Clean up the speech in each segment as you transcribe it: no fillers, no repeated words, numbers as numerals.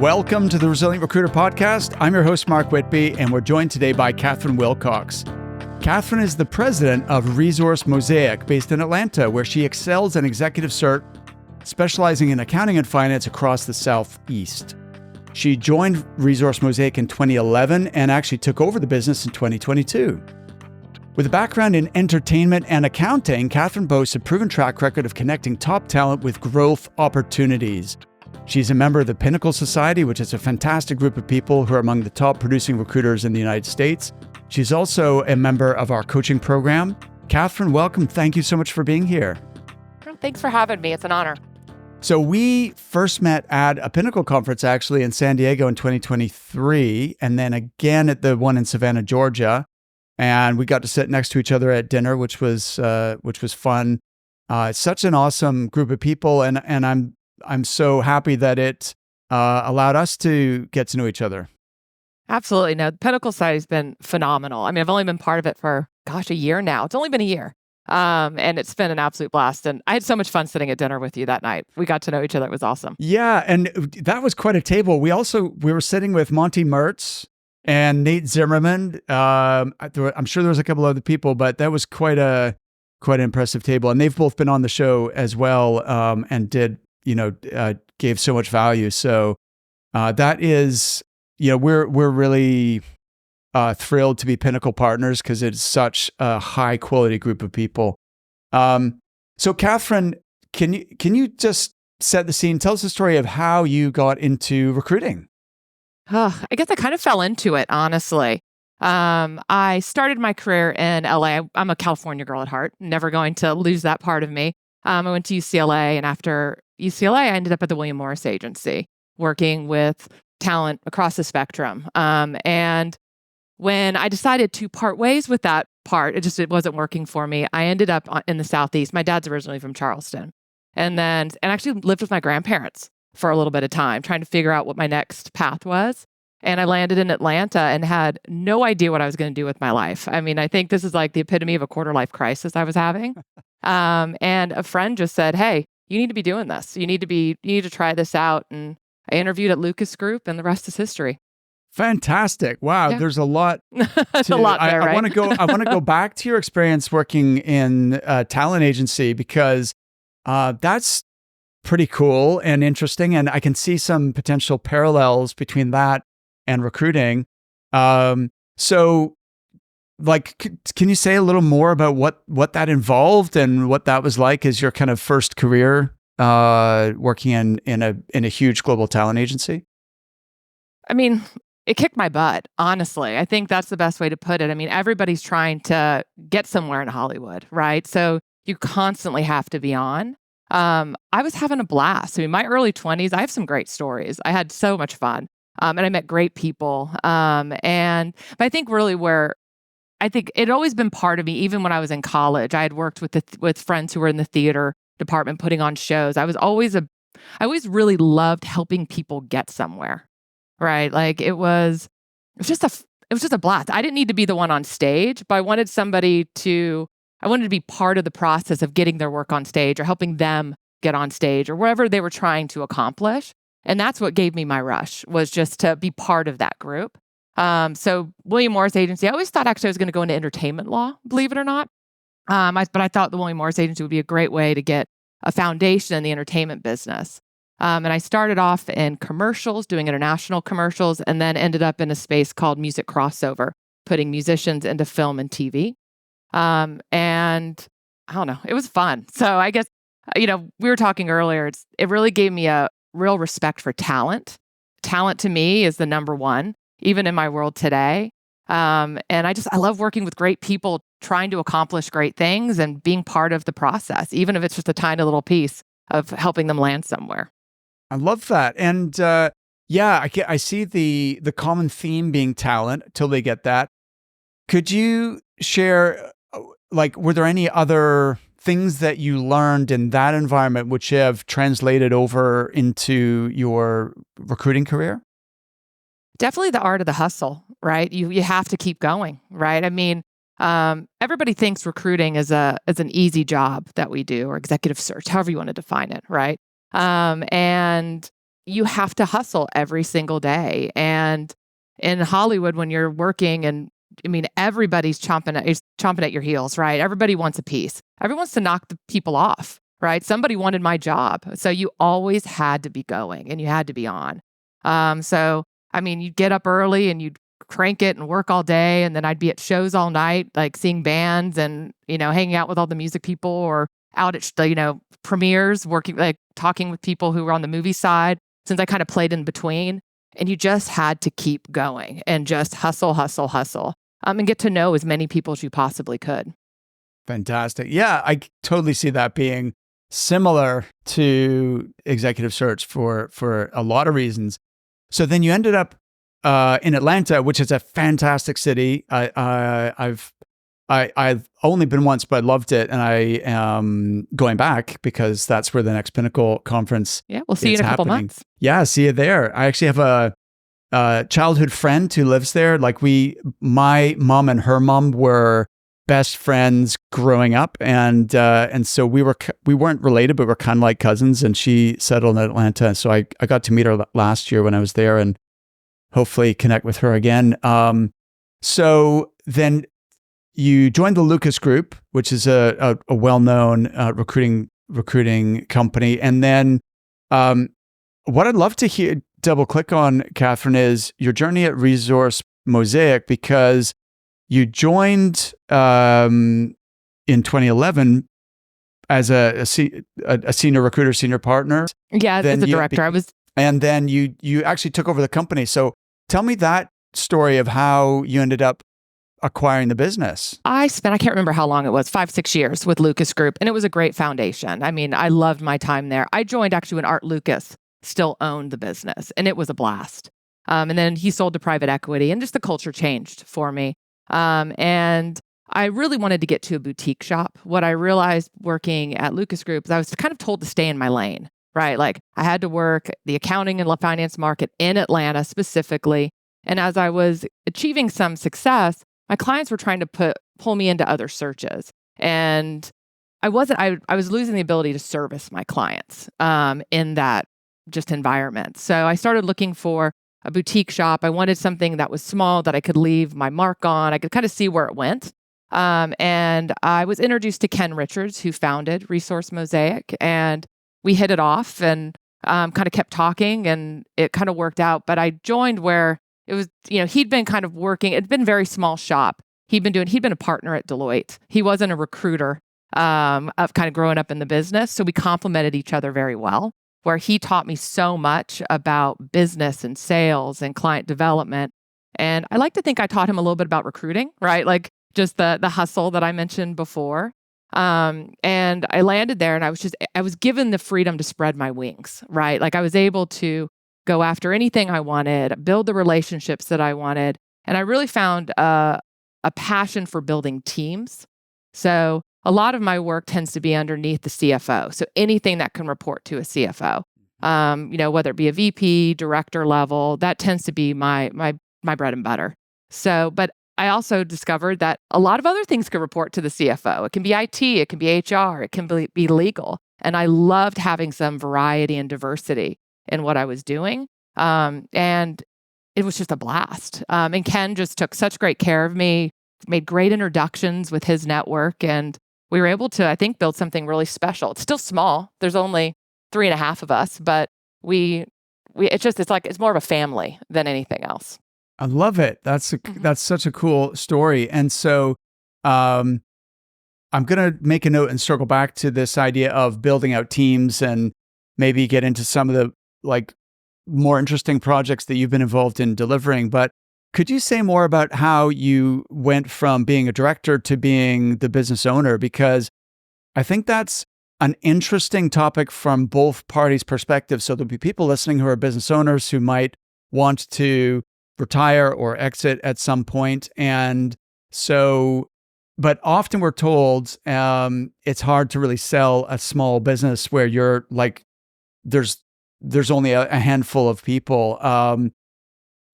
Welcome to the Resilient Recruiter Podcast. I'm your host, Mark Whitby, and we're joined today by Katharine Wilcox. Katharine is the president of Resource Mosaic, based in Atlanta, where she excels in executive search, specializing in accounting and finance across the Southeast. She joined Resource Mosaic in 2011 and actually took over the business in 2022. With a background in entertainment and accounting, Katharine boasts a proven track record of connecting top talent with growth opportunities. She's a member of the Pinnacle Society, which is a fantastic group of people who are among the top producing recruiters in the United States. She's also a member of our coaching program. Katharine, welcome. Thank you so much for being here. Thanks for having me. It's an honor. So we first met at a Pinnacle conference actually in San Diego in 2023, and then again at the one in Savannah, Georgia. And we got to sit next to each other at dinner, which was fun. It's such an awesome group of people, and I'm so happy that it allowed us to get to know each other. Absolutely. No, the Pinnacle Society has been phenomenal. I mean, I've only been part of it for, a year now. It's only been a year. And it's been an absolute blast. And I had so much fun sitting at dinner with you that night. We got to know each other. It was awesome. Yeah. And that was quite a table. We were sitting with Monty Mertz and Nate Zimmerman. I'm sure there was a couple other people, but that was quite an impressive table. And they've both been on the show as well, and gave so much value. So that is, we're really thrilled to be Pinnacle partners because it's such a high quality group of people. So Katharine, can you just set the scene? Tell us the story of how you got into recruiting. I guess I kind of fell into it, honestly. I started my career in LA. I'm a California girl at heart, never going to lose that part of me. I went to UCLA, and after UCLA, I ended up at the William Morris Agency, working with talent across the spectrum. And when I decided to part ways with that part, it wasn't working for me. I ended up in the Southeast. My dad's originally from Charleston, and actually lived with my grandparents for a little bit of time, trying to figure out what my next path was. And I landed in Atlanta and had no idea what I was going to do with my life. I mean, I think this is like the epitome of a quarter life crisis I was having. And a friend just said, "Hey, you need to be doing this. You need to try this out." And I interviewed at Lucas Group, and the rest is history. Fantastic. Wow. Yeah. There's a lot. There's a lot there, right? I want to go back to your experience working in a talent agency, because that's pretty cool and interesting. And I can see some potential parallels between that and recruiting. So can you say a little more about what that involved and what that was like as your kind of first career working in a huge global talent agency? I mean, it kicked my butt, honestly. I think that's the best way to put it. I mean, everybody's trying to get somewhere in Hollywood, right? So you constantly have to be on. I was having a blast. I mean, my early 20s, I have some great stories. I had so much fun. And I met great people. But I think really I think it had always been part of me, even when I was in college. I had worked with friends who were in the theater department putting on shows. I always really loved helping people get somewhere, right? Like it was just a blast. I didn't need to be the one on stage, but I wanted to be part of the process of getting their work on stage or helping them get on stage or whatever they were trying to accomplish. And that's what gave me my rush, was just to be part of that group. So William Morris Agency, I always thought actually I was going to go into entertainment law, believe it or not. But I thought the William Morris Agency would be a great way to get a foundation in the entertainment business. And I started off in commercials, doing international commercials, and then ended up in a space called music crossover, putting musicians into film and TV. And I don't know, it was fun. So I guess, we were talking earlier, it really gave me a real respect for talent. Talent to me is the number one, even in my world today. And I love working with great people, trying to accomplish great things and being part of the process, even if it's just a tiny little piece of helping them land somewhere. I love that. And I see the common theme being talent. Totally get that. Could you share, were there any other things that you learned in that environment which have translated over into your recruiting career? Definitely the art of the hustle, right? You have to keep going, right? I mean, everybody thinks recruiting is an easy job that we do, or executive search, however you want to define it, right? And you have to hustle every single day. And in Hollywood, when you're working, and I mean, everybody's chomping at your heels, right? Everybody wants a piece. Everyone wants to knock the people off, right? Somebody wanted my job. So you always had to be going and you had to be on. So, I mean, you'd get up early and you'd crank it and work all day. And then I'd be at shows all night, like seeing bands and, hanging out with all the music people, or out at, premieres, working, like talking with people who were on the movie side, since I kind of played in between. And you just had to keep going and just hustle, hustle, hustle, and get to know as many people as you possibly could. Fantastic. Yeah, I totally see that being similar to executive search for a lot of reasons. So then you ended up in Atlanta, which is a fantastic city. I've only been once, but I loved it, and I am going back because that's where the next Pinnacle conference. Yeah, we'll see you in a couple months. Yeah, see you there. I actually have a childhood friend who lives there. Like my mom and her mom were best friends growing up, and so we weren't related, but we're kind of like cousins. And she settled in Atlanta, so I got to meet her last year when I was there, and hopefully connect with her again. So then you joined the Lucas Group, which is a well-known recruiting company. And then what I'd love to double click on, Katharine, is your journey at Resource Mosaic, because you joined in 2011 as a senior recruiter, senior partner. Yeah, as a director. And then you actually took over the company. So tell me that story of how you ended up acquiring the business. I can't remember how long it was, 5-6 years with Lucas Group. And it was a great foundation. I mean, I loved my time there. I joined actually when Art Lucas still owned the business, and it was a blast. And then he sold to private equity, and just the culture changed for me. And I really wanted to get to a boutique shop. What I realized working at Lucas Group is I was kind of told to stay in my lane, right? Like I had to work the accounting and finance market in Atlanta specifically. And as I was achieving some success, my clients were trying to pull me into other searches. And I was losing the ability to service my clients in that just environment. So I started looking for a boutique shop. I wanted something that was small, that I could leave my mark on. I could kind of see where it went. And I was introduced to Ken Richards, who founded Resource Mosaic, and we hit it off and kind of kept talking, and it kind of worked out. But I joined where it was, he'd been kind of working. It'd been a very small shop. He'd been a partner at Deloitte. He wasn't a recruiter of kind of growing up in the business. So we complemented each other very well, where he taught me so much about business and sales and client development. And I like to think I taught him a little bit about recruiting, right? Like just the hustle that I mentioned before. And I landed there, and I was given the freedom to spread my wings, right? Like I was able to go after anything I wanted, build the relationships that I wanted. And I really found a passion for building teams. So a lot of my work tends to be underneath the CFO. So anything that can report to a CFO, whether it be a VP, director level, that tends to be my bread and butter. So, but I also discovered that a lot of other things could report to the CFO. It can be IT, it can be HR, it can be legal. And I loved having some variety and diversity in what I was doing. And it was just a blast. And Ken just took such great care of me, made great introductions with his network, and we were able to, I think, build something really special. It's still small. There's only 3.5 of us, but it's more of a family than anything else. I love it. That's such a cool story. And so I'm going to make a note and circle back to this idea of building out teams and maybe get into some of the more interesting projects that you've been involved in delivering. But could you say more about how you went from being a director to being the business owner? Because I think that's an interesting topic from both parties' perspectives. So there'll be people listening who are business owners who might want to retire or exit at some point. And so, but often we're told it's hard to really sell a small business where you're like, there's only a handful of people.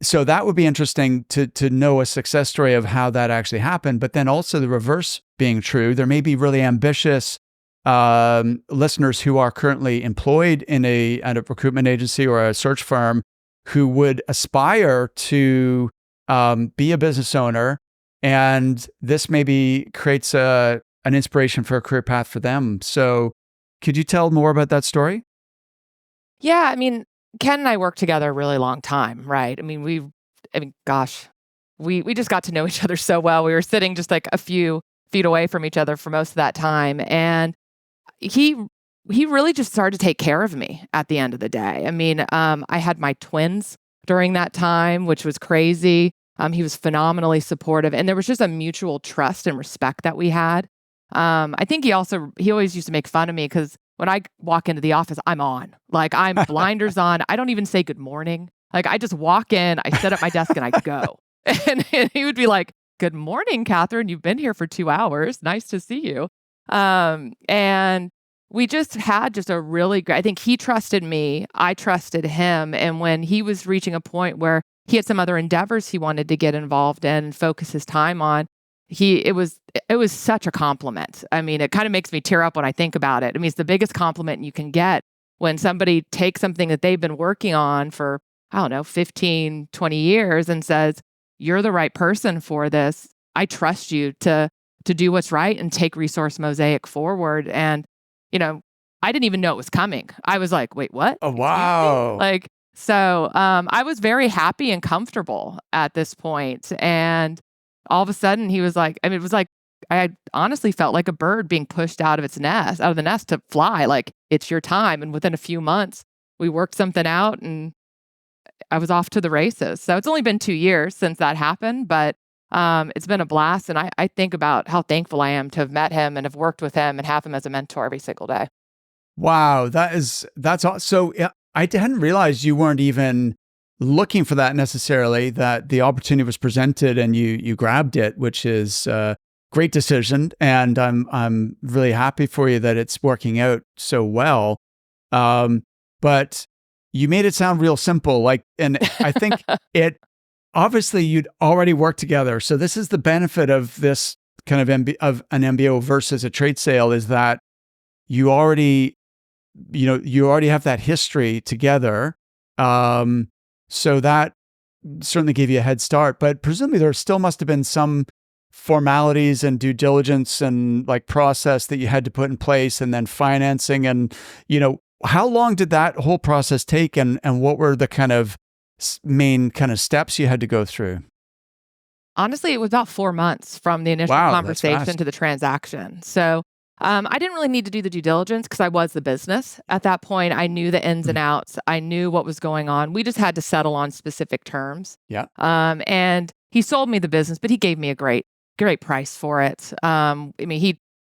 So that would be interesting to know a success story of how that actually happened. But then also the reverse being true. There may be really ambitious listeners who are currently employed in at a recruitment agency or a search firm who would aspire to be a business owner, and this maybe creates an inspiration for a career path for them. So could you tell more about that story? Yeah, I mean, Ken and I worked together a really long time, right? Gosh, we just got to know each other so well. We were sitting just like a few feet away from each other for most of that time, and he really just started to take care of me at the end of the day. I mean, I had my twins during that time, which was crazy. He was phenomenally supportive, and there was just a mutual trust and respect that we had. I think he always used to make fun of me because when I walk into the office, I'm on. Like, I'm blinders on. I don't even say good morning. Like, I just walk in, I sit at my desk, and I go. And he would be like, "Good morning, Katharine. You've been here for 2 hours. Nice to see you." And we just had just a really great, I think he trusted me, I trusted him. And when he was reaching a point where he had some other endeavors he wanted to get involved in and focus his time on, it was such a compliment. I mean, it kind of makes me tear up when I think about it. I mean, it's the biggest compliment you can get when somebody takes something that they've been working on for, I don't know, 15, 20 years and says, "You're the right person for this. I trust you to do what's right and take Resource Mosaic forward." And, I didn't even know it was coming. I was like, "Wait, what?" Oh, Excuse me? wow. I was very happy and comfortable at this point. And all of a sudden he was like, it was like, I honestly felt like a bird being pushed out of the nest to fly. Like, it's your time. And within a few months, we worked something out and I was off to the races. So it's only been 2 years since that happened, but it's been a blast. And I think about how thankful I am to have met him and have worked with him and have him as a mentor every single day. Wow, that's awesome. So yeah, I hadn't realized you weren't even looking for that necessarily, that the opportunity was presented and you grabbed it, which is a great decision. And I'm really happy for you that it's working out so well. But you made it sound real simple. Like, and I think obviously you'd already worked together. So this is the benefit of this kind of of an MBO versus a trade sale, is that you already have that history together. So that certainly gave you a head start, but presumably there still must have been some formalities and due diligence and like process that you had to put in place, and then financing. And, how long did that whole process take, and what were the kind of main kind of steps you had to go through? Honestly, it was about 4 months from the initial Wow, that's conversation fast. to the transaction. So I didn't really need to do the due diligence because I was the business. At that point, I knew the ins and outs. I knew what was going on. We just had to settle on specific terms. Yeah. And he sold me the business, but he gave me a great price for it.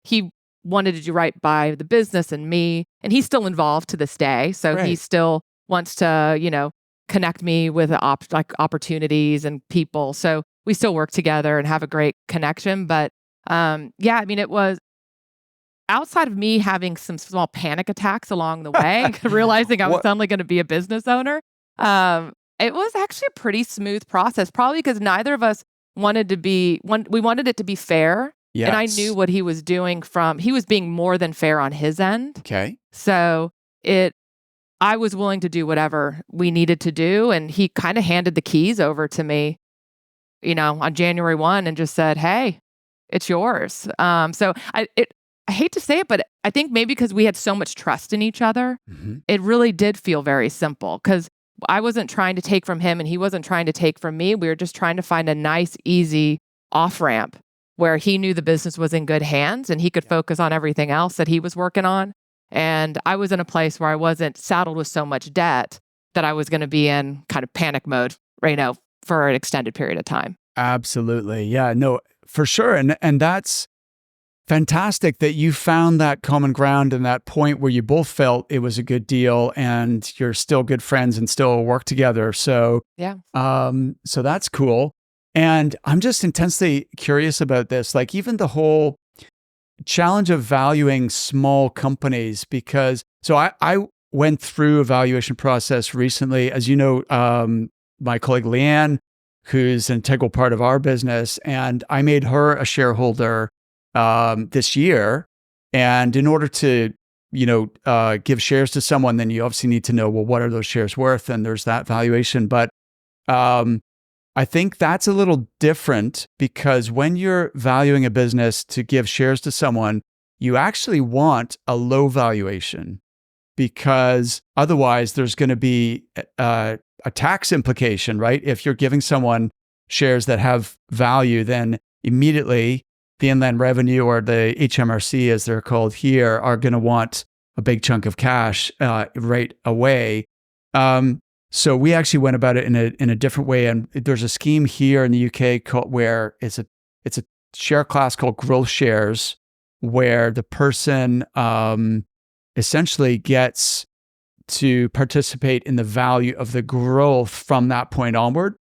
He wanted to do right by the business and me, and he's still involved to this day. So he Great. still wants to, connect me with opportunities and people. So we still work together and have a great connection. But it was outside of me having some small panic attacks along the way, realizing I was What? suddenly going to be a business owner. It was actually a pretty smooth process, probably because neither of us wanted we wanted it to be fair. Yes. And I knew what he was doing he was being more than fair on his end. Okay. So I was willing to do whatever we needed to do. And he kind of handed the keys over to me, on January 1 and just said, "Hey, it's yours." I hate to say it, but I think maybe because we had so much trust in each other, it really did feel very simple, because I wasn't trying to take from him and he wasn't trying to take from me. We were just trying to find a nice, easy off-ramp where he knew the business was in good hands and he could focus on everything else that he was working on. And I was in a place where I wasn't saddled with so much debt that I was going to be in kind of panic mode right now for an extended period of time. Absolutely. Yeah, no, for sure. And that's fantastic that you found that common ground and that point where you both felt it was a good deal and you're still good friends and still work together. So, Yeah. so that's cool. And I'm just intensely curious about this, like even the whole challenge of valuing small companies, because I went through a valuation process recently, as you know, my colleague Leanne, who's an integral part of our business, and I made her a shareholder this year. And in order to, give shares to someone, then you obviously need to know, well, what are those shares worth? And there's that valuation. But I think that's a little different because when you're valuing a business to give shares to someone, you actually want a low valuation because otherwise there's going to be a tax implication, right? If you're giving someone shares that have value, then immediately the Inland Revenue or the HMRC, as they're called here, are going to want a big chunk of cash right away. So we actually went about it in a different way, and there's a scheme here in the UK where it's a share class called growth shares, where the person essentially gets to participate in the value of the growth from that point onward.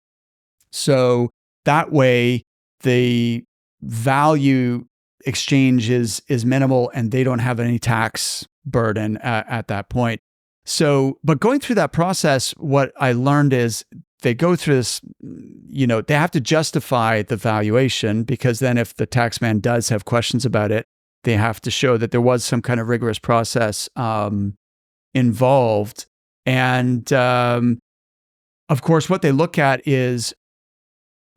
So that way, the value exchange is minimal, and they don't have any tax burden at that point. So, but going through that process, what I learned is they go through this, they have to justify the valuation, because then if the taxman does have questions about it, they have to show that there was some kind of rigorous process involved. And of course, what they look at is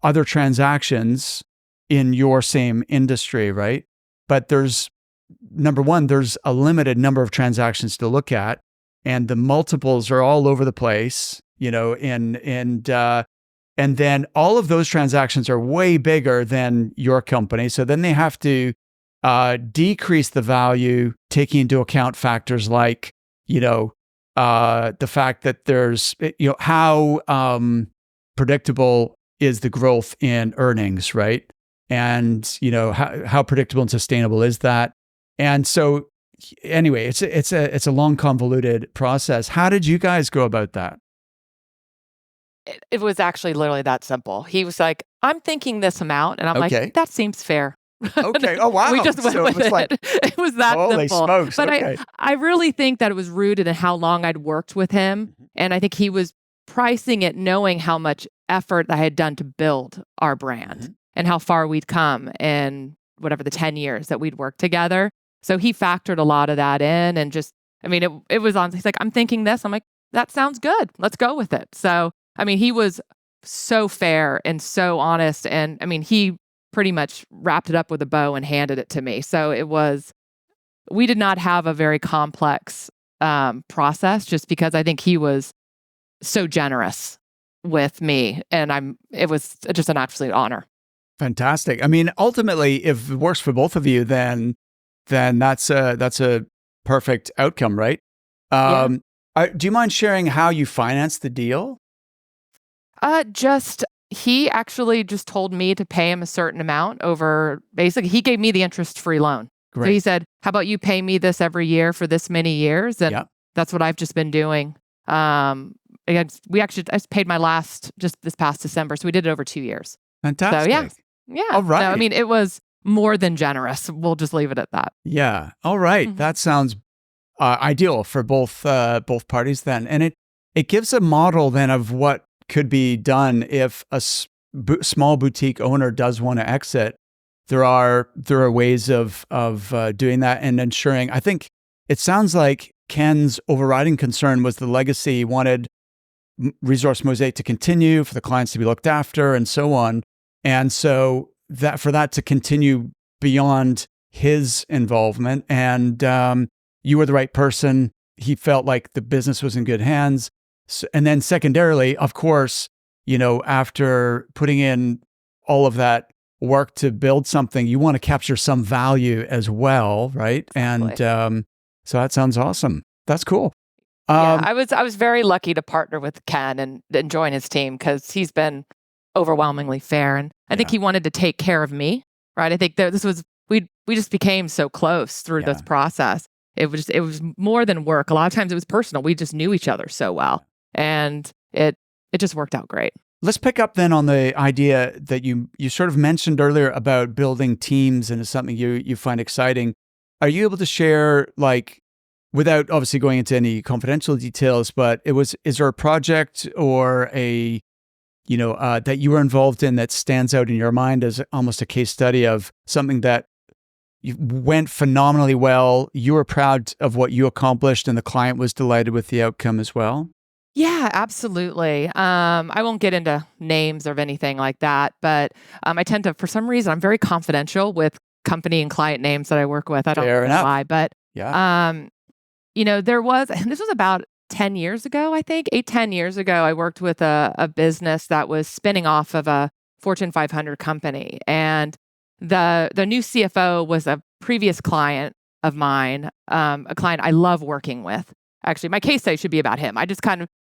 other transactions in your same industry, right? But number one, there's a limited number of transactions to look at, and the multiples are all over the place, and then all of those transactions are way bigger than your company. So then they have to decrease the value, taking into account factors like, the fact that there's, how predictable is the growth in earnings, right? And, how predictable and sustainable is that? And so anyway, it's a long, convoluted process. How did you guys go about that? It was actually literally that simple. He was like, I'm thinking this amount. And I'm like, that seems fair. Okay. Oh, wow. We just went with it. Like, it was that holy simple. Smokes. But okay. I really think that it was rooted in how long I'd worked with him. And I think he was pricing it knowing how much effort I had done to build our brand and how far we'd come in whatever the 10 years that we'd worked together. So he factored a lot of that in, and it was on, he's like, I'm thinking this. I'm like, that sounds good. Let's go with it. So, he was so fair and so honest. And he pretty much wrapped it up with a bow and handed it to me. So we did not have a very complex process, just because I think he was so generous with me. And it was just an absolute honor. Fantastic. Ultimately, if it works for both of you, then that's a perfect outcome, right? Do you mind sharing how you financed the deal? He actually just told me to pay him a certain amount over, basically, he gave me the interest-free loan. Great. So he said, how about you pay me this every year for this many years? And that's what I've just been doing. I paid my last just this past December. So we did it over 2 years. Fantastic. So yeah. All right. No, it was more than generous. We'll just leave it at that. Yeah. All right. Mm-hmm. That sounds ideal for both parties then. And it gives a model then of what could be done if a small boutique owner does want to exit. There are ways of doing that and ensuring. I think it sounds like Ken's overriding concern was the legacy. He wanted Resource Mosaic to continue, for the clients to be looked after, and so on. And so for that to continue beyond his involvement, and you were the right person. He felt like the business was in good hands. So, and then secondarily, of course, after putting in all of that work to build something, you want to capture some value as well, right? Exactly. And so that sounds awesome. That's cool. I was very lucky to partner with Ken and join his team, because he's been overwhelmingly fair, and I think he wanted to take care of me, right? I think we just became so close through this process. It was more than work. A lot of times it was personal. We just knew each other so well, and it just worked out great. Let's pick up then on the idea that you sort of mentioned earlier about building teams, and it's something you find exciting. Are you able to share, like, without obviously going into any confidential details, but is there a project or that you were involved in that stands out in your mind as almost a case study of something that you went phenomenally well. You were proud of what you accomplished, and the client was delighted with the outcome as well? Yeah, absolutely. I won't get into names or anything like that, but I tend to, for some reason, I'm very confidential with company and client names that I work with. I don't Fair know enough. why, but Yeah. there was, and this was about 10 years ago, I think, 8, 10 years ago, I worked with a business that was spinning off of a Fortune 500 company. And the new CFO was a previous client of mine, a client I love working with. Actually, my case study should be about him.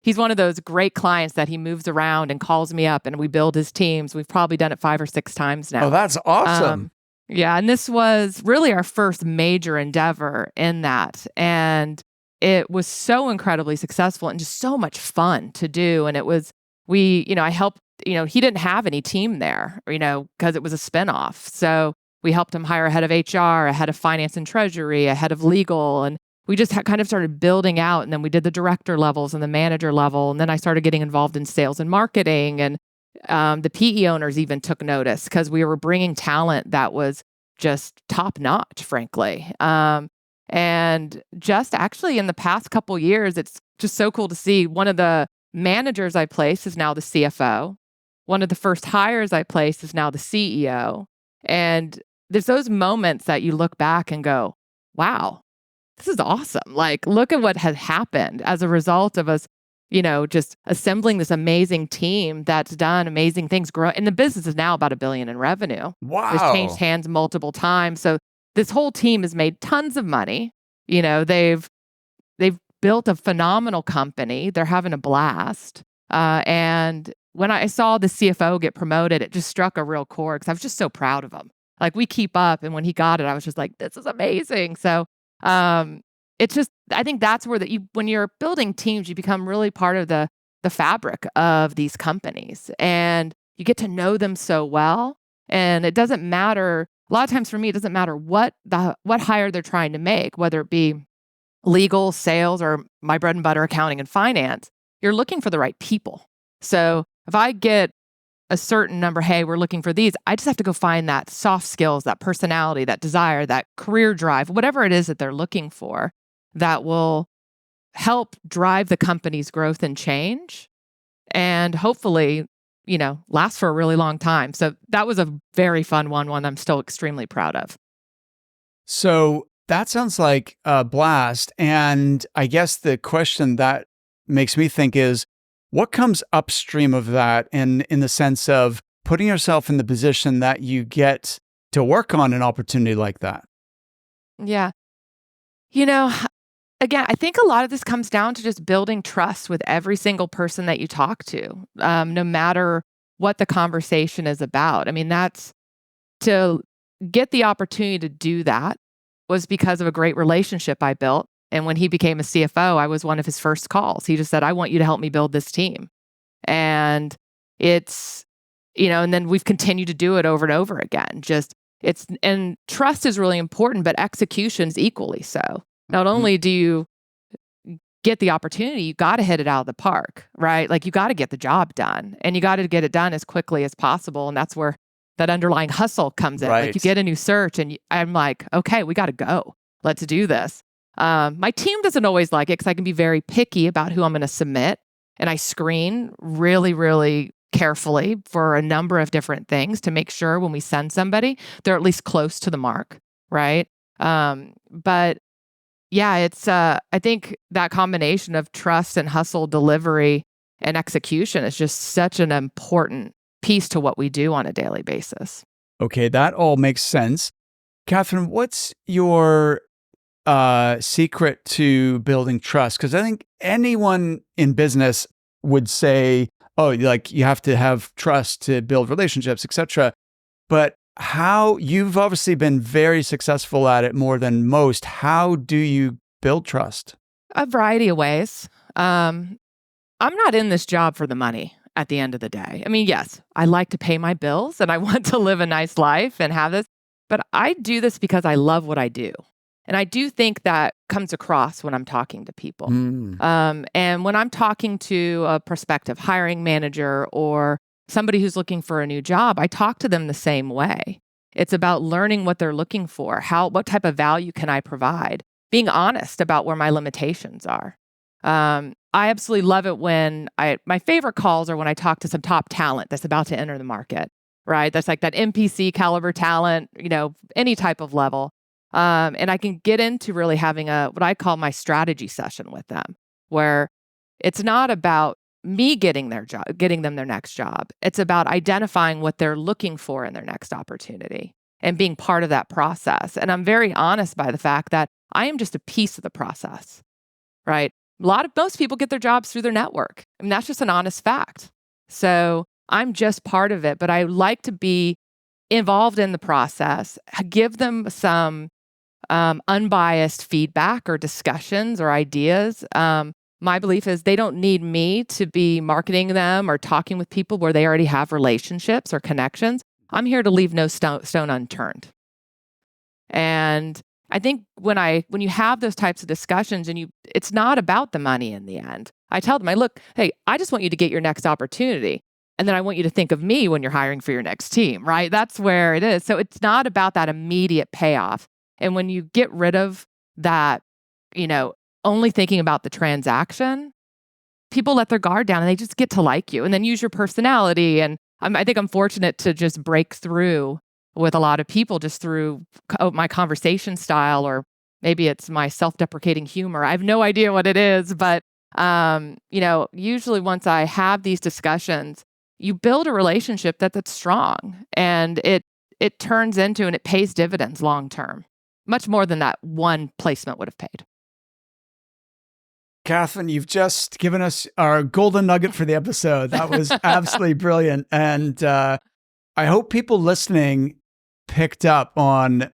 He's one of those great clients that he moves around and calls me up and we build his teams. We've probably done it 5 or 6 times now. Oh, that's awesome. Yeah. And this was really our first major endeavor in that. And it was so incredibly successful and just so much fun to do. And I helped, he didn't have any team there, because it was a spinoff. So we helped him hire a head of HR, a head of finance and treasury, a head of legal. And we just kind of started building out. And then we did the director levels and the manager level. And then I started getting involved in sales and marketing. And the PE owners even took notice because we were bringing talent that was just top notch, frankly. And just actually in the past couple years, it's just so cool to see one of the managers I placed is now the CFO. One of the first hires I placed is now the CEO. And there's those moments that you look back and go, wow, this is awesome. Like, look at what has happened as a result of us, just assembling this amazing team that's done amazing things. And the business is now about $1 billion in revenue. Wow. It's changed hands multiple times. So this whole team has made tons of money. They've built a phenomenal company. They're having a blast. And when I saw the CFO get promoted, it just struck a real chord because I was just so proud of him. Like, we keep up, and when he got it, I was just like, this is amazing. So it's just, I think that's where when you're building teams, you become really part of the fabric of these companies, and you get to know them so well. And it doesn't matter. A lot of times for me, it doesn't matter what hire they're trying to make, whether it be legal, sales, or my bread and butter, accounting and finance. You're looking for the right people. So if I get a certain number, hey, we're looking for these, I just have to go find that soft skills, that personality, that desire, that career drive, whatever it is that they're looking for, that will help drive the company's growth and change, and hopefully, last for a really long time. So that was a very fun one I'm still extremely proud of. So that sounds like a blast. And I guess the question that makes me think is, what comes upstream of that in the sense of putting yourself in the position that you get to work on an opportunity like that? Yeah. Again, I think a lot of this comes down to just building trust with every single person that you talk to, no matter what the conversation is about. I mean, that's to get the opportunity to do that was because of a great relationship I built. And when he became a CFO, I was one of his first calls. He just said, I want you to help me build this team. And it's, and then we've continued to do it over and over again. And trust is really important, but execution is equally so. Not only do you get the opportunity, you got to hit it out of the park, right? Like, you got to get the job done, and you got to get it done as quickly as possible. And that's where that underlying hustle comes in. Right. Like, you get a new search and I'm like, okay, we got to go. Let's do this. My team doesn't always like it because I can be very picky about who I'm going to submit. And I screen really, really carefully for a number of different things to make sure when we send somebody, they're at least close to the mark, right? But yeah, it's I think that combination of trust and hustle, delivery and execution is just such an important piece to what we do on a daily basis. Okay, that all makes sense. Katharine, what's your secret to building trust? Because I think anyone in business would say, oh, like, you have to have trust to build relationships, etc. But you've obviously been very successful at it, more than most. How do you build trust? A variety of ways. I'm not in this job for the money at the end of the day. I mean, yes, I like to pay my bills and I want to live a nice life and have this, but I do this because I love what I do. And I do think that comes across when I'm talking to people. And when I'm talking to a prospective hiring manager or somebody who's looking for a new job, I talk to them the same way. It's about learning what they're looking for. What type of value can I provide? Being honest about where my limitations are. I absolutely love it when my favorite calls are when I talk to some top talent that's about to enter the market, right? That's like that MPC caliber talent, any type of level. And I can get into really having what I call my strategy session with them, where it's not about me getting them their next job. It's about identifying what they're looking for in their next opportunity and being part of that process. And I'm very honest by the fact that I am just a piece of the process, right? Most people get their jobs through their network. I mean, that's just an honest fact. So I'm just part of it, but I like to be involved in the process, give them some unbiased feedback or discussions or ideas. My belief is they don't need me to be marketing them or talking with people where they already have relationships or connections. I'm here to leave no stone unturned. And I think when you have those types of discussions it's not about the money in the end. I tell them, hey, I just want you to get your next opportunity. And then I want you to think of me when you're hiring for your next team, right? That's where it is. So it's not about that immediate payoff. And when you get rid of that, only thinking about the transaction, people let their guard down and they just get to like you and then use your personality. And I think I'm fortunate to just break through with a lot of people just through my conversation style, or maybe it's my self-deprecating humor. I have no idea what it is, but usually once I have these discussions, you build a relationship that's strong, and it turns into and it pays dividends long term, much more than that one placement would have paid. Katharine, you've just given us our golden nugget for the episode. That was absolutely brilliant. And I hope people listening picked up on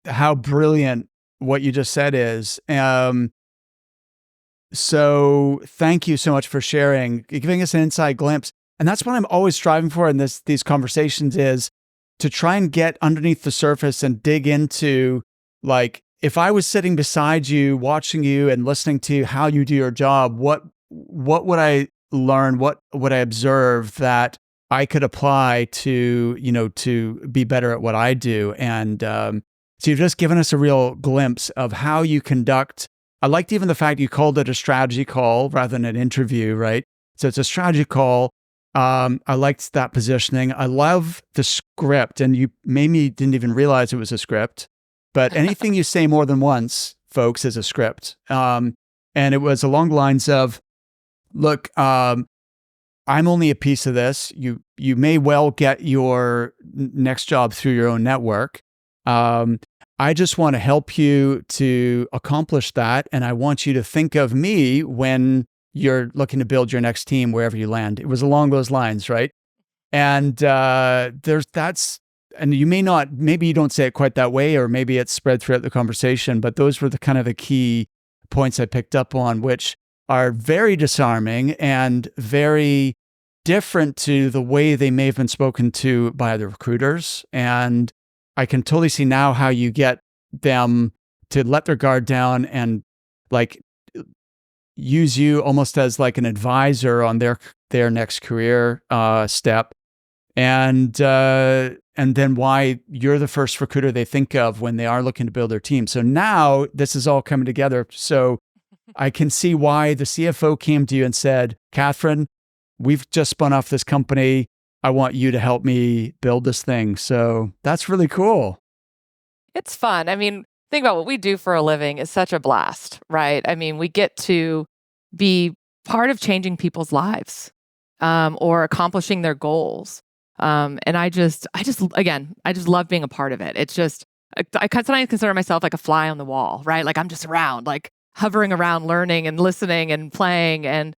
how brilliant what you just said is. So thank you so much for sharing, giving us an inside glimpse. And that's what I'm always striving for in these conversations, is to try and get underneath the surface and dig into, like, if I was sitting beside you, watching you and listening to how you do your job, what would I learn? What would I observe that I could apply to be better at what I do? And so you've just given us a real glimpse of how you conduct. I liked even the fact you called it a strategy call rather than an interview, right? So it's a strategy call. I liked that positioning. I love the script, and you maybe didn't even realize it was a script. But anything you say more than once, folks, is a script. And it was along the lines of, look, I'm only a piece of this. You may well get your next job through your own network. I just want to help you to accomplish that. And I want you to think of me when you're looking to build your next team wherever you land. It was along those lines, right? And and you maybe you don't say it quite that way, or maybe it's spread throughout the conversation, but those were the kind of the key points I picked up on, which are very disarming and very different to the way they may have been spoken to by the recruiters. And I can totally see now how you get them to let their guard down and like use you almost as like an advisor on their next career step. And then why you're the first recruiter they think of when they are looking to build their team. So now this is all coming together. So I can see why the CFO came to you and said, Katharine, we've just spun off this company. I want you to help me build this thing. So that's really cool. It's fun. I mean, think about what we do for a living is such a blast, right? I mean, we get to be part of changing people's lives or accomplishing their goals. And I just love being a part of it. It's just, I sometimes consider myself like a fly on the wall, right? Like I'm just around, like hovering around, learning and listening and playing. And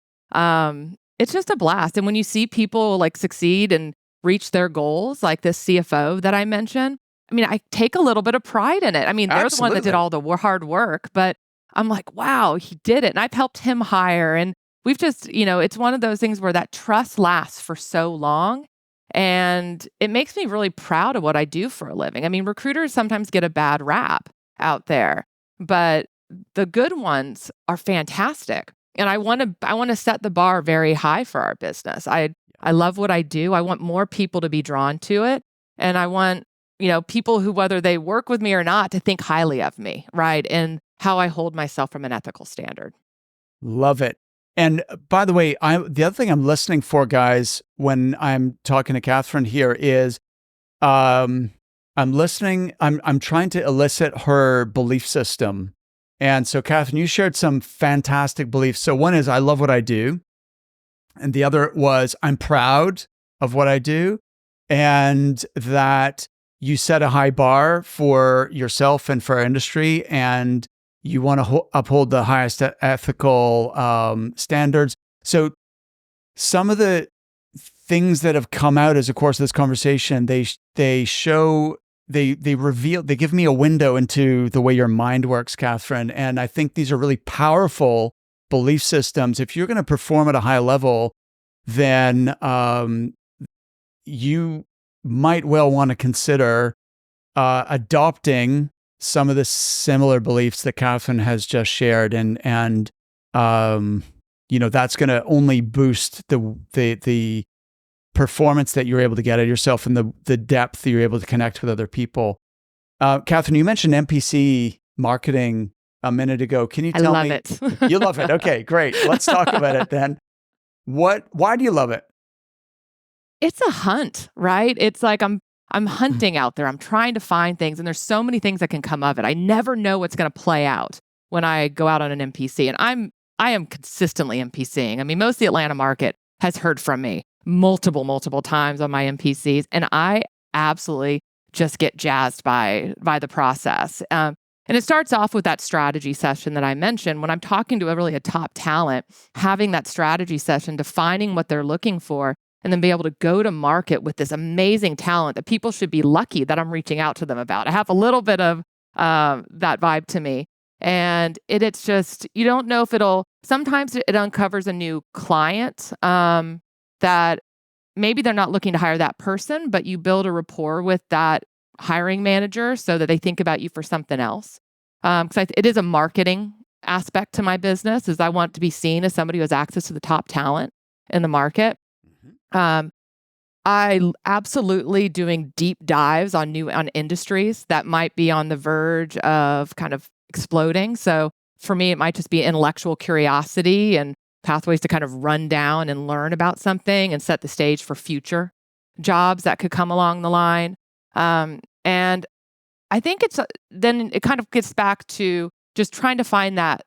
it's just a blast. And when you see people like succeed and reach their goals, like this CFO that I mentioned, I mean, I take a little bit of pride in it. I mean, they're the one that did all the hard work, but I'm like, wow, he did it. And I've helped him hire. And we've just, it's one of those things where that trust lasts for so long. And it makes me really proud of what I do for a living. I mean, recruiters sometimes get a bad rap out there, but the good ones are fantastic. And I want to set the bar very high for our business. I love what I do. I want more people to be drawn to it. And I want people who, whether they work with me or not, to think highly of me, right? And how I hold myself from an ethical standard. Love it. And by the way, the other thing I'm listening for, guys, when I'm talking to Katharine here is, I'm listening. I'm trying to elicit her belief system. And so, Katharine, you shared some fantastic beliefs. So one is, I love what I do. And the other was, I'm proud of what I do. And that you set a high bar for yourself and for our industry. And you want to uphold the highest ethical standards. So some of the things that have come out as a course of this conversation, they reveal, they give me a window into the way your mind works, Katharine. And I think these are really powerful belief systems. If you're going to perform at a high level, then you might well want to consider adopting some of the similar beliefs that Katharine has just shared, and that's going to only boost the performance that you're able to get at yourself and the depth that you're able to connect with other people. Katharine, you mentioned NPC marketing a minute ago. Can you tell me? I love it. You love it. Okay, great. Let's talk about it then. Why do you love it? It's a hunt, right? It's like I'm hunting out there. I'm trying to find things, and there's so many things that can come of it. I never know what's going to play out when I go out on an NPC, and I am consistently NPCing. I mean, most of the Atlanta market has heard from me multiple times on my NPCs, and I absolutely just get jazzed by the process. And it starts off with that strategy session that I mentioned. When I'm talking to a top talent, having that strategy session, defining what they're looking for, and then be able to go to market with this amazing talent that people should be lucky that I'm reaching out to them about. I have a little bit of that vibe to me. And it's just, you don't know if sometimes it uncovers a new client that maybe they're not looking to hire that person, but you build a rapport with that hiring manager so that they think about you for something else. Because it is a marketing aspect to my business, is I want to be seen as somebody who has access to the top talent in the market. I absolutely doing deep dives on industries that might be on the verge of kind of exploding. So for me, it might just be intellectual curiosity and pathways to kind of run down and learn about something and set the stage for future jobs that could come along the line. And I think then it kind of gets back to just trying to find that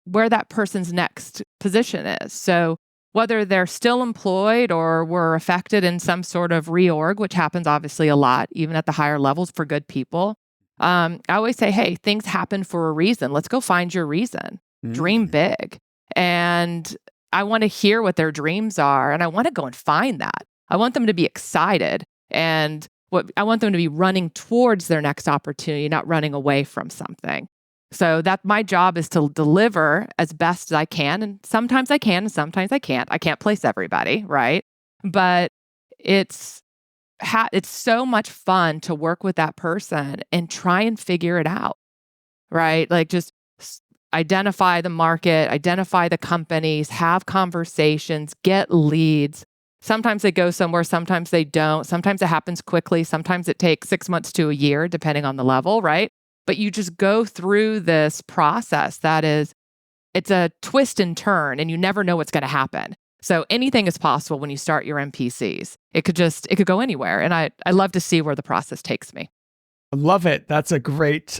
where that person's next position is. So whether they're still employed or were affected in some sort of reorg, which happens obviously a lot, even at the higher levels for good people. I always say, hey, things happen for a reason. Let's go find your reason. Dream big. And I want to hear what their dreams are, and I want to go and find that. I want them to be excited, and I want them to be running towards their next opportunity, not running away from something. So that my job is to deliver as best as I can. And sometimes I can, and sometimes I can't. I can't place everybody, right? But it's so much fun to work with that person and try and figure it out, right? Like just identify the market, identify the companies, have conversations, get leads. Sometimes they go somewhere, sometimes they don't. Sometimes it happens quickly. Sometimes it takes 6 months to a year, depending on the level, right? But you just go through this process it's a twist and turn, and you never know what's going to happen. So anything is possible when you start your NPCs. It could go anywhere. And I love to see where the process takes me. I love it. That's a great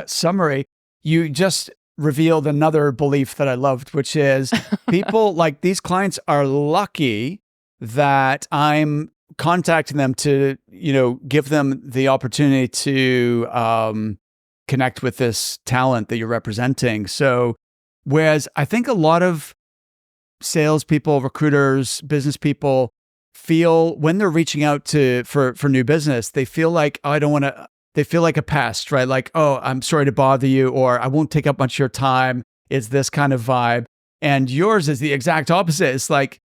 summary. You just revealed another belief that I loved, which is people like these clients are lucky that I'm contacting them to, give them the opportunity to connect with this talent that you're representing. So, whereas I think a lot of salespeople, recruiters, business people feel when they're reaching out for new business, they feel like, oh, I don't want to. They feel like a pest, right? Like, oh, I'm sorry to bother you, or I won't take up much of your time. It's this kind of vibe. And yours is the exact opposite. It's like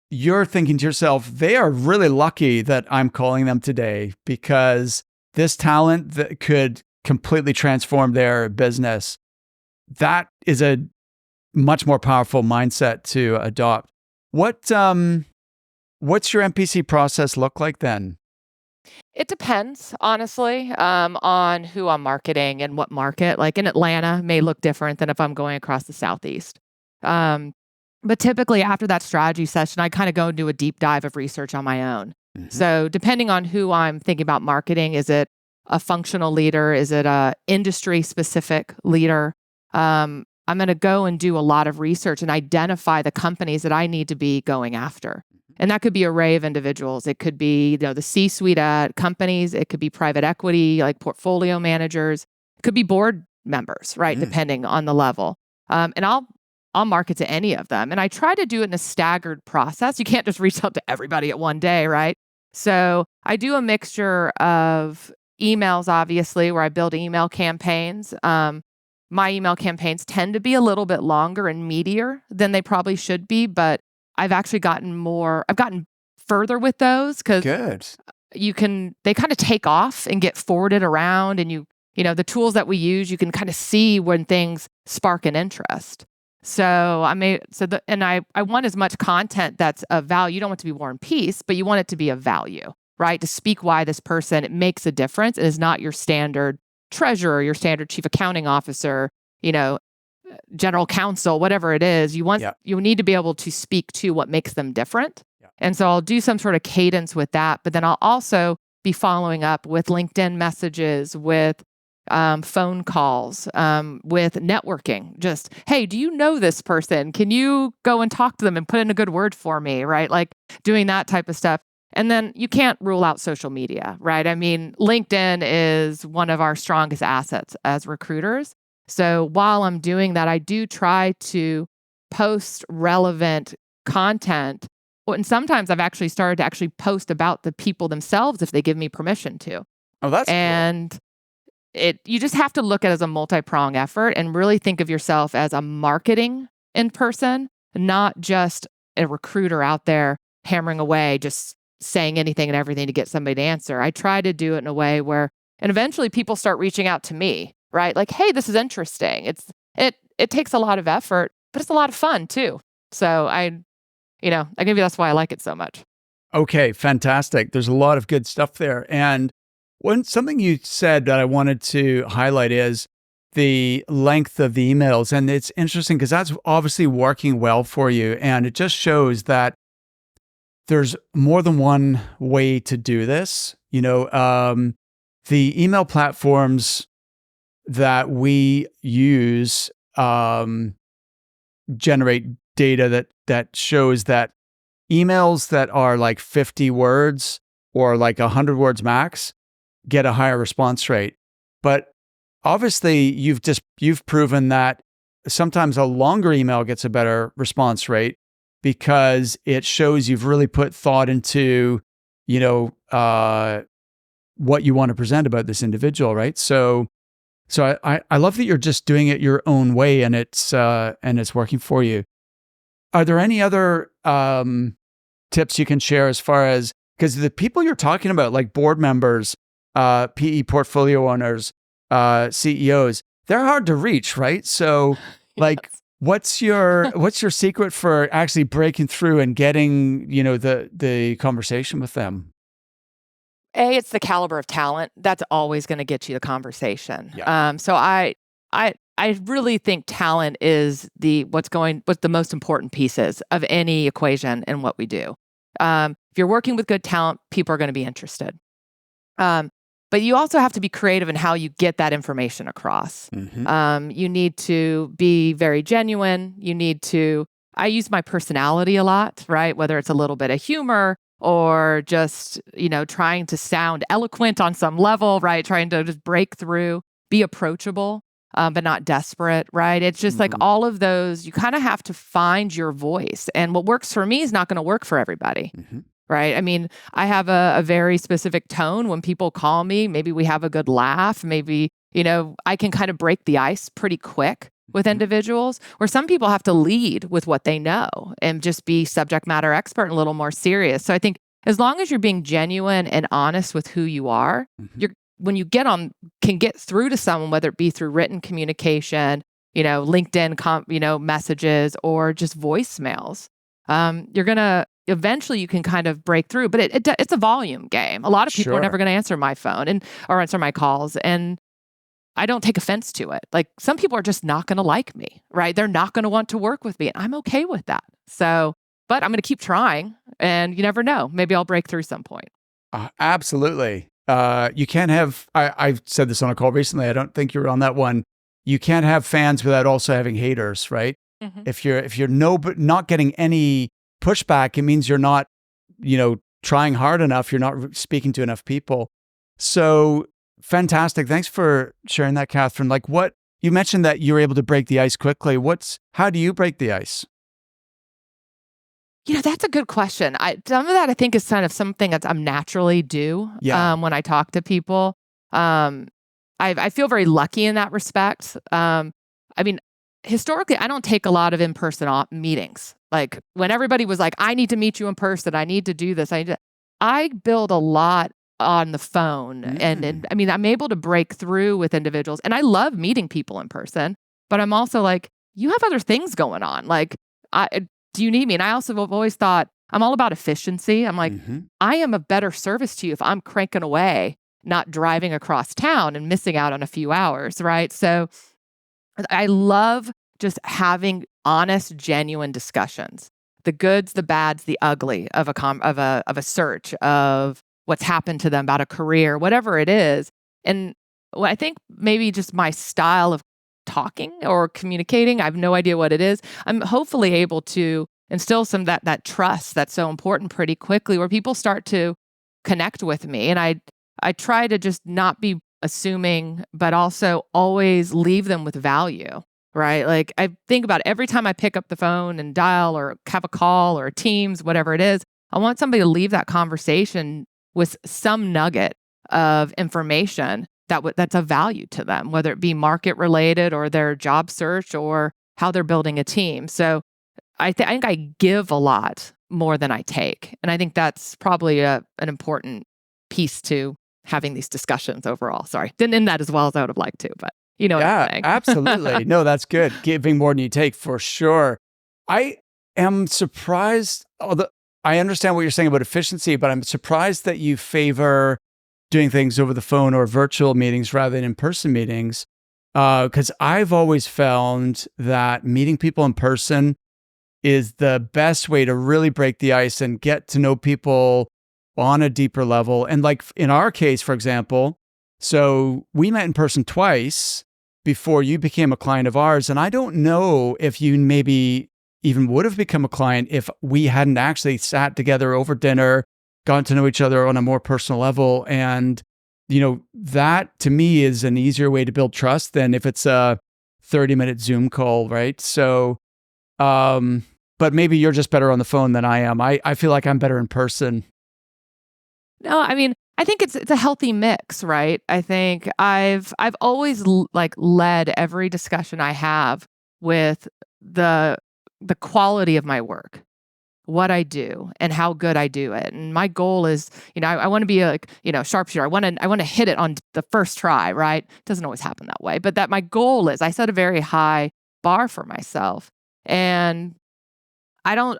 you're thinking to yourself, they are really lucky that I'm calling them today because this talent that could completely transform their business. That is a much more powerful mindset to adopt. What's your NPC process look like then? It depends, honestly, on who I'm marketing and what market. Like in Atlanta, may look different than if I'm going across the Southeast. Um, but typically, after that strategy session, I kind of go and do a deep dive of research on my own. So, depending on who I'm thinking about marketing, is it a functional leader? Is it a industry specific leader? I'm going to go and do a lot of research and identify the companies that I need to be going after. And that could be an array of individuals. It could be, the C-suite at companies. It could be private equity, like portfolio managers. It could be board members, right? Depending on the level. And I'll market to any of them. And I try to do it in a staggered process. You can't just reach out to everybody at one day, right? So I do a mixture of emails, obviously, where I build email campaigns. My email campaigns tend to be a little bit longer and meatier than they probably should be, but I've gotten further with those because they kind of take off and get forwarded around, and the tools that we use, you can kind of see when things spark an interest. So I want as much content that's of value. You don't want it to be War and Peace, but you want it to be of value, right? To speak why this person makes a difference and is not your standard treasurer, your standard chief accounting officer, general counsel, whatever it is. You need to be able to speak to what makes them different. And so I'll do some sort of cadence with that, but then I'll also be following up with LinkedIn messages, with phone calls, with networking. Just, hey, do you know this person? Can you go and talk to them and put in a good word for me, right? Like doing that type of stuff. And then you can't rule out social media, right? I mean, LinkedIn is one of our strongest assets as recruiters. So while I'm doing that, I do try to post relevant content. And sometimes I've actually started to actually post about the people themselves if they give me permission to. Oh, that's cool. You just have to look at it as a multi-pronged effort and really think of yourself as a marketing in person, not just a recruiter out there hammering away, just saying anything and everything to get somebody to answer. I try to do it in a way where, and eventually people start reaching out to me, right? Like, hey, this is interesting. It takes a lot of effort, but it's a lot of fun too. So maybe that's why I like it so much. Okay, fantastic. There's a lot of good stuff there. And something you said that I wanted to highlight is the length of the emails. And it's interesting because that's obviously working well for you. And it just shows that there's more than one way to do this. The email platforms that we use generate data that shows that emails that are like 50 words or like 100 words max get a higher response rate. But obviously, you've proven that sometimes a longer email gets a better response rate because it shows you've really put thought into, what you want to present about this individual, right? So I love that you're just doing it your own way, and it's working for you. Are there any other tips you can share as far as, because the people you're talking about, like board members, PE portfolio owners, CEOs, they're hard to reach, right? So, like, what's your secret for actually breaking through and getting the conversation with them? It's the caliber of talent that's always going to get you the conversation. Yeah. So I really think talent is what the most important pieces of any equation in what we do. If you're working with good talent, people are going to be interested. But you also have to be creative in how you get that information across. You need to be very genuine. I use my personality a lot, right? Whether it's a little bit of humor or just, trying to sound eloquent on some level, right? Trying to just break through, be approachable, but not desperate, right? It's just like all of those, you kind of have to find your voice. And what works for me is not going to work for everybody. Right? I mean, I have a very specific tone when people call me. Maybe we have a good laugh. Maybe, I can kind of break the ice pretty quick with individuals, where some people have to lead with what they know and just be subject matter expert and a little more serious. So I think as long as you're being genuine and honest with who you are, when you can get through to someone, whether it be through written communication, LinkedIn, messages, or just voicemails, you're going to eventually you can kind of break through, but it's a volume game. A lot of people are never going to answer my phone or answer my calls. And I don't take offense to it. Like some people are just not going to like me, right? They're not going to want to work with me. And I'm okay with that. So, but I'm going to keep trying and you never know. Maybe I'll break through some point. Absolutely. You can't have, I've said this on a call recently. I don't think you were on that one. You can't have fans without also having haters, right? Mm-hmm. If you're not getting any pushback, it means you're not, trying hard enough. You're not speaking to enough people. So fantastic. Thanks for sharing that, Katharine. Like you mentioned that you're able to break the ice quickly. How do you break the ice? That's a good question. Some of that I think is kind of something that I'm naturally do when I talk to people. I feel very lucky in that respect. Historically, I don't take a lot of in-person meetings. Like when everybody was like, I need to meet you in person, I need to do this. I build a lot on the phone. And I'm able to break through with individuals. And I love meeting people in person, but I'm also like, you have other things going on. Like, do you need me? And I also have always thought, I'm all about efficiency. I'm like, I am a better service to you if I'm cranking away, not driving across town and missing out on a few hours, right? So I love just having honest, genuine discussions. The goods, the bads, the ugly of a search, of what's happened to them, about a career, whatever it is. And I think maybe just my style of talking or communicating, I have no idea what it is. I'm hopefully able to instill some that trust that's so important pretty quickly, where people start to connect with me. And I try to just not be assuming, but also always leave them with value, right? Like I think about every time I pick up the phone and dial or have a call or Teams, whatever it is, I want somebody to leave that conversation with some nugget of information that's of value to them, whether it be market related or their job search or how they're building a team. So I think I give a lot more than I take. And I think that's probably an important piece to having these discussions overall. Sorry, didn't end that as well as I would have liked to, but you know what I'm saying. Absolutely. No, that's good. Giving more than you take for sure. I am surprised, although I understand what you're saying about efficiency, but I'm surprised that you favor doing things over the phone or virtual meetings rather than in-person meetings. Because I've always found that meeting people in person is the best way to really break the ice and get to know people on a deeper level. And like in our case, for example, so we met in person twice before you became a client of ours. And I don't know if you maybe even would have become a client if we hadn't actually sat together over dinner, gotten to know each other on a more personal level. And, that to me is an easier way to build trust than if it's a 30-minute Zoom call, right? So, but maybe you're just better on the phone than I am. I feel like I'm better in person. No, I think it's a healthy mix, right? I think I've always led every discussion I have with the quality of my work, what I do, and how good I do it. And my goal is, I want to be a sharpshooter. I want to hit it on the first try, right? It doesn't always happen that way, but that my goal is I set a very high bar for myself, and I don't.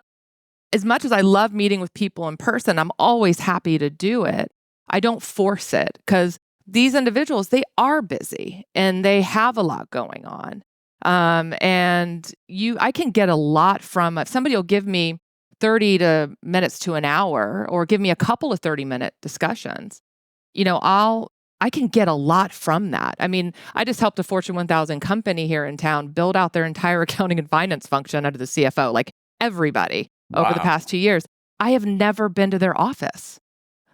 As much as I love meeting with people in person, I'm always happy to do it. I don't force it because these individuals, they are busy and they have a lot going on. I can get a lot from if somebody will give me 30 minutes to an hour or give me a couple of 30-minute discussions. I can get a lot from that. I just helped a Fortune 1000 company here in town build out their entire accounting and finance function under the CFO, like everybody. Over the past 2 years, I have never been to their office.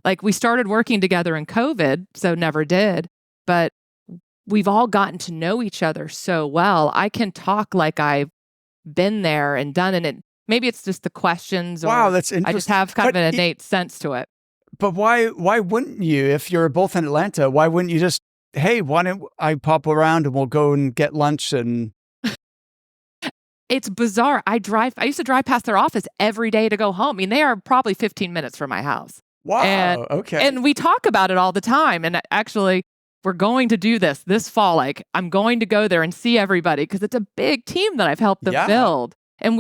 Like we started working together in COVID, so never did, but we've all gotten to know each other so well. I can talk like I've been there and done it. And maybe it's just the questions. Or that's interesting. I just have kind of an innate sense to it. But why wouldn't you, if you're both in Atlanta, why wouldn't you just, hey, why don't I pop around and we'll go and get lunch and... It's bizarre. I used to drive past their office every day to go home. They are probably 15 minutes from my house. Wow. Okay. And we talk about it all the time. And actually, we're going to do this fall. Like, I'm going to go there and see everybody because it's a big team that I've helped them build. And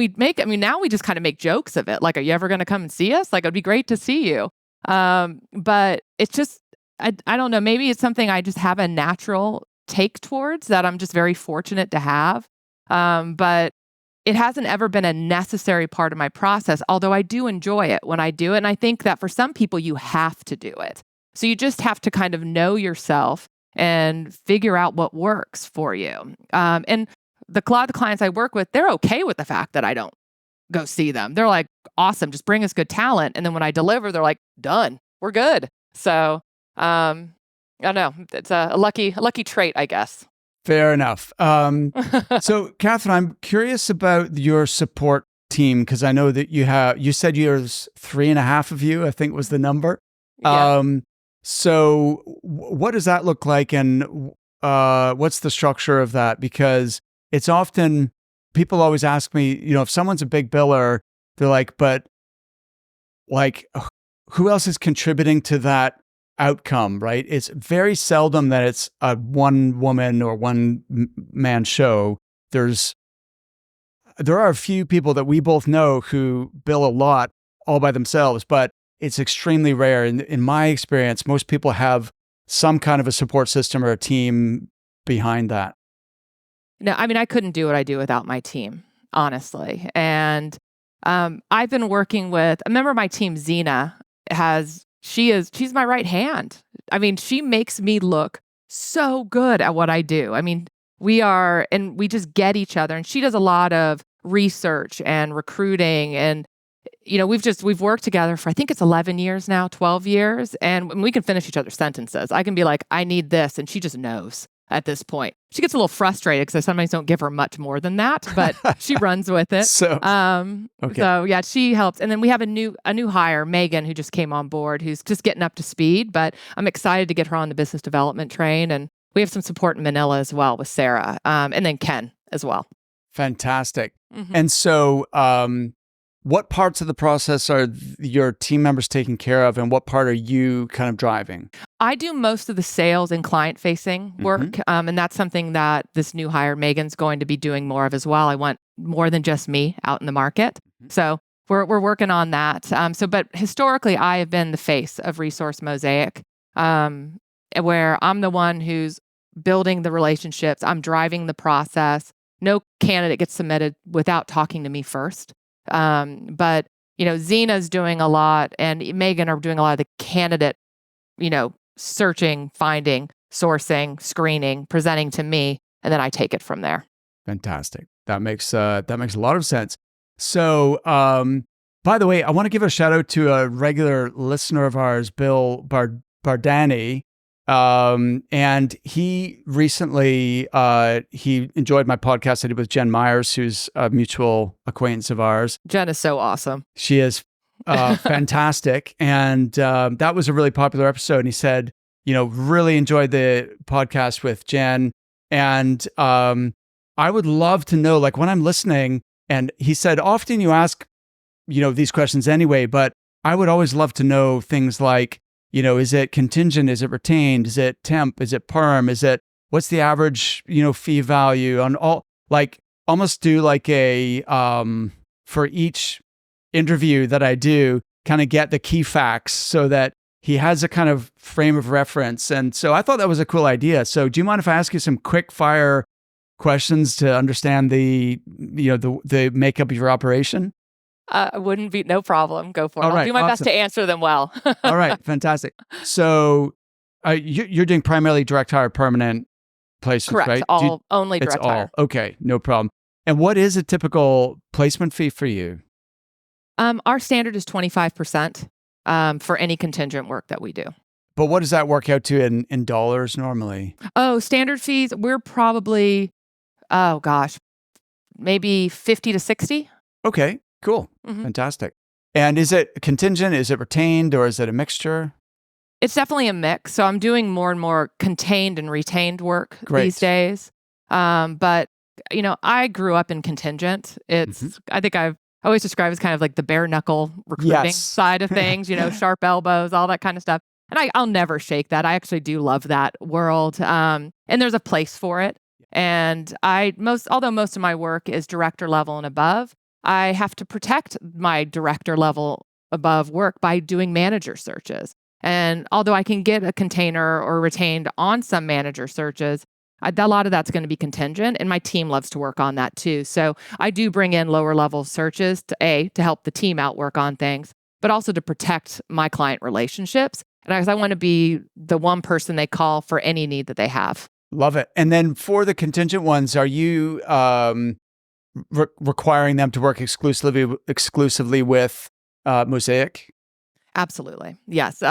now we just kind of make jokes of it. Like, are you ever going to come and see us? Like, it'd be great to see you. But it's just, I don't know, maybe it's something I just have a natural take towards that I'm just very fortunate to have. But it hasn't ever been a necessary part of my process, although I do enjoy it when I do it. And I think that for some people, you have to do it. So you just have to kind of know yourself and figure out what works for you. And a lot of the clients I work with, they're okay with the fact that I don't go see them. They're like, awesome, just bring us good talent. And then when I deliver, they're like, done, we're good. So I don't know. It's a lucky trait, I guess. Fair enough. So, Katharine, I'm curious about your support team, because I know that you said there's 3.5 of you, I think was the number. Yeah. So what does that look like, and what's the structure of that? Because it's often, people always ask me, if someone's a big biller, they're like, but like, who else is contributing to that outcome, right? It's very seldom that it's a one woman or one man show. There are a few people that we both know who bill a lot all by themselves, but it's extremely rare. In my experience, most people have some kind of a support system or a team behind that. No, I mean, I couldn't do what I do without my team, honestly. And I've been working with a member of my team, Zena, she's my right hand. I mean, she makes me look so good at what I do. I mean, we just get each other, and she does a lot of research and recruiting, and we've worked together for, I think it's 11 years now, 12 years, and we can finish each other's sentences. I can be like, I need this, and she just knows at this point. She gets a little frustrated because I sometimes don't give her much more than that, but she runs with it. So yeah, she helps. And then we have a new hire, Megan, who just came on board, who's just getting up to speed, but I'm excited to get her on the business development train. And we have some support in Manila as well with Sarah, and then Ken as well. Fantastic. Mm-hmm. And so, what parts of the process are your team members taking care of, and what part are you kind of driving? I do most of the sales and client-facing work, Mm-hmm. and that's something that this new hire, Megan's, going to be doing more of as well. I want more than just me out in the market. Mm-hmm. So we're working on that. But historically, I have been the face of Resource Mosaic, where I'm the one who's building the relationships. I'm driving the process. No candidate gets submitted without talking to me first. But Zena's doing a lot, and Megan are doing a lot of the candidate, searching, finding, sourcing, screening, presenting to me, and then I take it from there. Fantastic. That makes a lot of sense. So, by the way, I want to give a shout out to a regular listener of ours, Bill Bardani. And he recently, he enjoyed my podcast I did with Jen Myers, who's a mutual acquaintance of ours. Jen is so awesome. She is fantastic. And that was a really popular episode. And he said, really enjoyed the podcast with Jen. And I would love to know, like, when I'm listening, and he said, often you ask, these questions anyway, but I would always love to know things like, is it contingent? Is it retained? Is it temp? Is it perm? What's the average, fee value on all, like, almost do like a, for each interview that I do, kind of get the key facts so that he has a kind of frame of reference. And so I thought that was a cool idea. So do you mind if I ask you some quick fire questions to understand the makeup of your operation? Wouldn't be no problem. Go for it. All right, I'll do my best to answer them well. All right, fantastic. So you're doing primarily direct hire permanent placements, Correct. right? Only direct hire. Okay, no problem. And what is a typical placement fee for you? Our standard is 25% for any contingent work that we do. But what does that work out to in dollars normally? Oh, standard fees, we're probably, maybe 50 to 60. Okay. Cool. Mm-hmm. Fantastic. And is it contingent? Is it retained, or is it a mixture? It's definitely a mix. So I'm doing more and more contained and retained work these days. But, I grew up in contingent. It's, I think I've always described as kind of like the bare knuckle recruiting side of things, sharp elbows, all that kind of stuff. And I'll never shake that. I actually do love that world. And there's a place for it. And although most of my work is director level and above, I have to protect my director level above work by doing manager searches. And although I can get a container or retained on some manager searches, a lot of that's going to be contingent, and my team loves to work on that too. So I do bring in lower level searches to help the team out work on things, but also to protect my client relationships. And I want to be the one person they call for any need that they have. Love it. And then for the contingent ones, are you requiring them to work exclusively with Mosaic? Absolutely. Yes.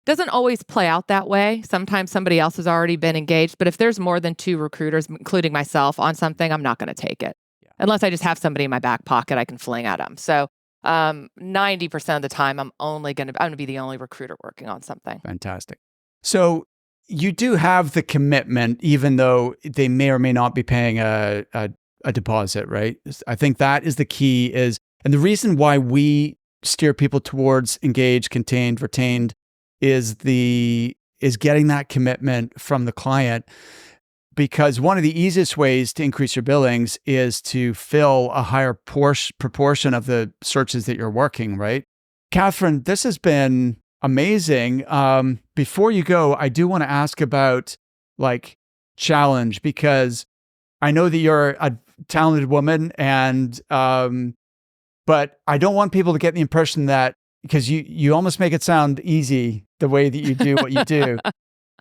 Doesn't always play out that way. Sometimes somebody else has already been engaged, but if there's more than 2 recruiters, including myself, on something, I'm not going to take it. Yeah. Unless I just have somebody in my back pocket I can fling at them. So 90% of the time, I'm going to be the only recruiter working on something. Fantastic. So you do have the commitment, even though they may or may not be paying a deposit, right? I think that is the key and the reason why we steer people towards engaged, contained, retained is getting that commitment from the client, because one of the easiest ways to increase your billings is to fill a higher proportion of the searches that you're working, right? Katharine, this has been amazing. Before you go, I do want to ask about challenge, because I know that you're a talented woman, and but I don't want people to get the impression that, because you almost make it sound easy the way that you do what you do.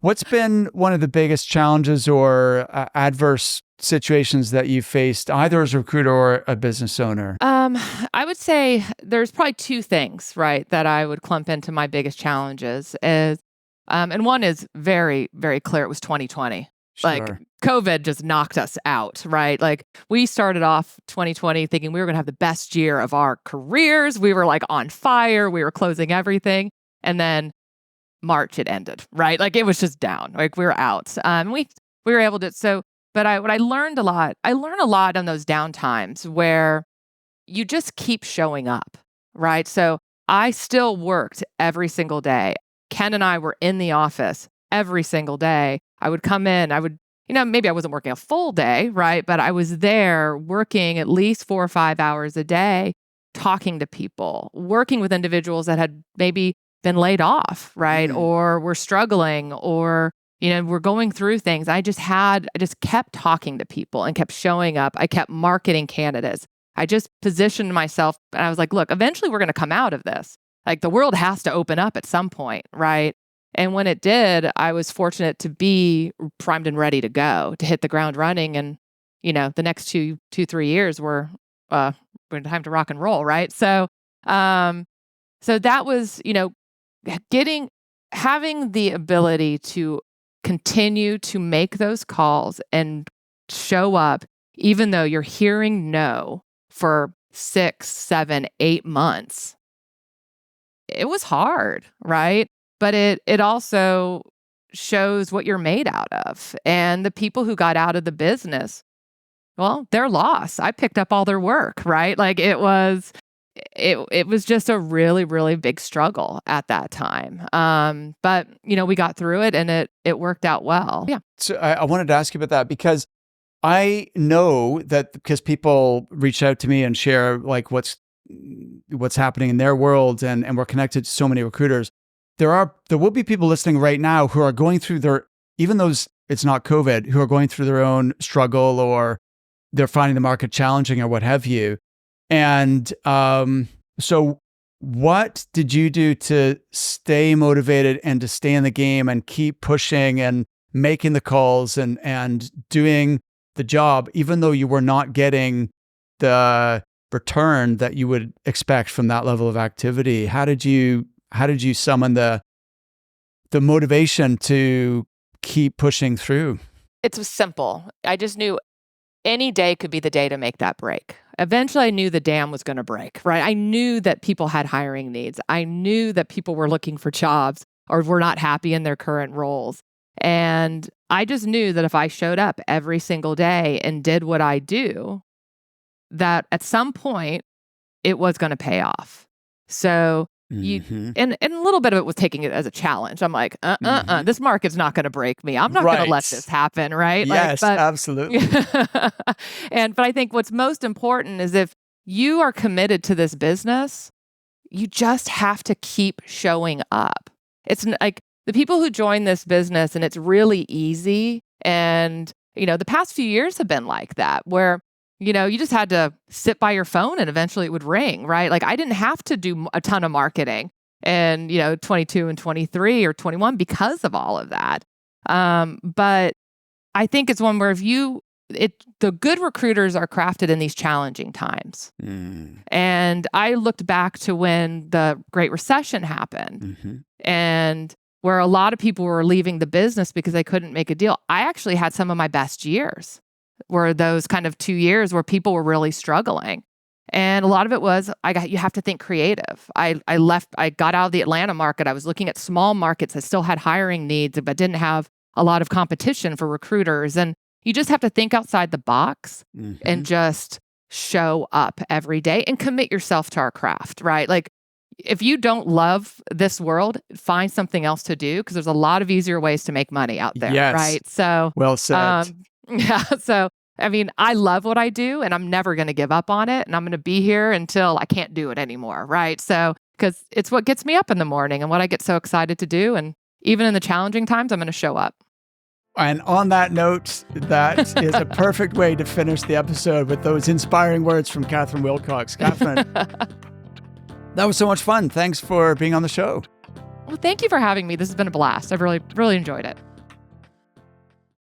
What's been one of the biggest challenges or adverse situations that you've faced, either as a recruiter or a business owner? I would say there's probably 2 things, right, that I would clump into my biggest challenges is, and one is very, very clear. It was 2020. Sure. COVID just knocked us out, right? We started off 2020 thinking we were going to have the best year of our careers. We were on fire. We were closing everything. And then March, it ended, right? It was just down. We were out. We were able to, but what I learned a lot on those down times where you just keep showing up, right? So I still worked every single day. Ken and I were in the office every single day. I would come in, maybe I wasn't working a full day, right? But I was there working at least 4 or 5 hours a day, talking to people, working with individuals that had maybe been laid off, right? Or were struggling, or, were going through things. I just kept talking to people and kept showing up. I kept marketing candidates. I just positioned myself, and I was like, look, eventually we're going to come out of this. The world has to open up at some point, right? And when it did, I was fortunate to be primed and ready to go, to hit the ground running. And, the next 3 years were time to rock and roll, right? So that was, having the ability to continue to make those calls and show up, even though you're hearing no for 6, 7, 8 months. It was hard, right? But it also shows what you're made out of. And the people who got out of the business, well, they're lost. I picked up all their work, right? It was just a really, really big struggle at that time. But we got through it, and it worked out well. Yeah. So I wanted to ask you about that, because I know that because people reach out to me and share what's happening in their world, and we're connected to so many recruiters. There will be people listening right now who are going through even though it's not COVID, who are going through their own struggle, or they're finding the market challenging, or what have you. And so what did you do to stay motivated and to stay in the game and keep pushing and making the calls and doing the job, even though you were not getting the return that you would expect from that level of activity? How did you summon the motivation to keep pushing through? It was simple. I just knew any day could be the day to make that break. Eventually, I knew the dam was going to break, right? I knew that people had hiring needs. I knew that people were looking for jobs or were not happy in their current roles. And I just knew that if I showed up every single day and did what I do, that at some point it was going to pay off. So and a little bit of it was taking it as a challenge. I'm like, this market's not going to break me. I'm not going to let this happen, right? Yes, absolutely. But I think what's most important is if you are committed to this business, you just have to keep showing up. It's like the people who join this business and it's really easy. And, the past few years have been like that, where, you just had to sit by your phone and eventually it would ring, right? Like I didn't have to do a ton of marketing and, 22 and 23 or 21 because of all of that. But I think it's one where the good recruiters are crafted in these challenging times. And I looked back to when the Great Recession happened and where a lot of people were leaving the business because they couldn't make a deal. I actually had some of my best years were those kind of 2 years where people were really struggling. And a lot of it was, you have to think creative. I got out of the Atlanta market. I was looking at small markets that still had hiring needs, but didn't have a lot of competition for recruiters. And you just have to think outside the box and just show up every day and commit yourself to our craft, right? Like if you don't love this world, find something else to do because there's a lot of easier ways to make money out there, right? So well said. So I mean, I love what I do and I'm never going to give up on it. And I'm going to be here until I can't do it anymore, right? So, because it's what gets me up in the morning and what I get so excited to do. And even in the challenging times, I'm going to show up. And on that note, that is a perfect way to finish the episode with those inspiring words from Katharine Wilcox. Katharine, that was so much fun. Thanks for being on the show. Well, thank you for having me. This has been a blast. I've really, really enjoyed it.